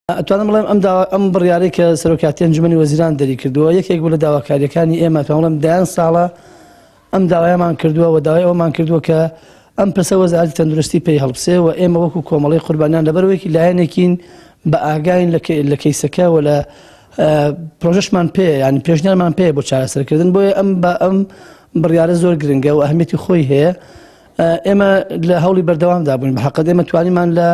ئەتوانم بڵێم ئەم بڕیارەی کە سەرۆکاتی ئەنجومەنی وەزیران دەری کردووە یەکێک بوو لە داواکاریەکانی ئێمە توانڵێم دایان ساڵە ئەم داوایەمان کردووە و داوای ئەومان کردووە کە ئەم پرسە وەزارەتی تەندروستی پێی هەڵبسێ و ئێمە وەکو کۆمەڵی قوربانیان لەبەرەوەیەکی لایەنێکین بە ئاگاین لە کەیسەکە و لە پرۆژەشمان پێ ینی پێشنیارمان پێ بۆ چارەسەرکردن بۆیە ئەم بڕیارە زۆر گرنگە و ئەهمیەتی خۆی هەیە. ئێمە لە هەوڵی بەردەوامدا بووین بەحەقەت ئێمە توانیمان لە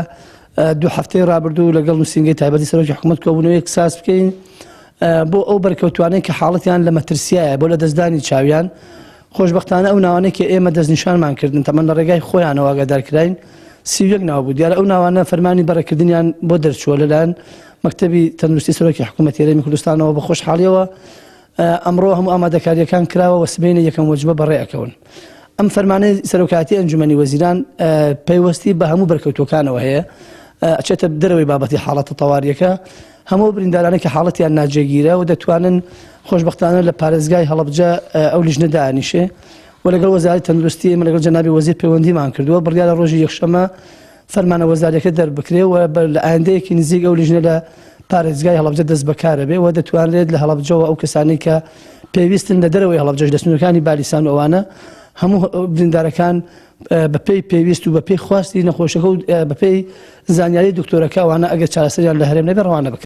2 هەفتەی ڕابردوو لەگەڵ نووسینگەی تایبەتی سەرۆکی حکوومەت کۆبوونەوەیەک ساز بکەین بۆ ئەو بەرکەوتوانەی کە حاڵەتیان لە مەترسیایە بۆ لە دەستدانی چاویان. خۆشبەختانە ئەو ناوانەی کە ئێمە دەستنیشانمان کردن تەمەن لە ڕێگای خۆیانەوە ئاگادارکراین 31 ناو بوو دیارە ئەو ناوانە فەرمانی بەڕێکردنیان بۆ دەرچووە لەلایەن مەکتەبی تەندروستی سەرۆکی حکوومەتی هەرێمی کوردستانەوە بە خۆشحاڵیەوە ئەمڕۆ هەموو ئامادەکاریەکان کراوە و سبەینە یەکەم وەجبە بەڕێەکەون. ئەم فەرمانەی سەرۆکاتی ئەنجومەنی وەزیران پەیوەستی بە هەموو بەرکەوتوەکانەوە هەیە ئەچێتە دەرەوەی بابەتی حاڵەتە تەواریەکە هەموو بریندارانێک کە حاڵەتیان ناجێگیرە و دەتوانن خۆشبەختانە لە پارێزگای هەڵەبجە ئەو لیژنە دانیشێ و لەگەڵ وەزارەتی تەندروستی ئێمە لەگەڵ جەنابی وەزیر پەیوەندیمان کردووە بڕیارە ڕۆژی یەکشەمە فەرمانە وەزاریەکە دەربکرێ و لە ئایندەیەکی نزیک ئەو لیژنە لە پارێزگای هەڵەبجە دەست بەکارە بێ و دەتوانرێت لە هەڵەبجەوە ئەو کەسانی کە پێویستن لە دەرەوەی هەڵەبجەش لە سنوورەکانی بالیسان و ئەوانە هەموو بریندارەکان بەپێی پێویست و بەپێی خواستی نەخۆشەکە و بەپێی زانیاری دکتۆرەکە ئەوانە ئەگەر چارەسەریان لە هەرێم نەبێ ڕەوانە بکەن.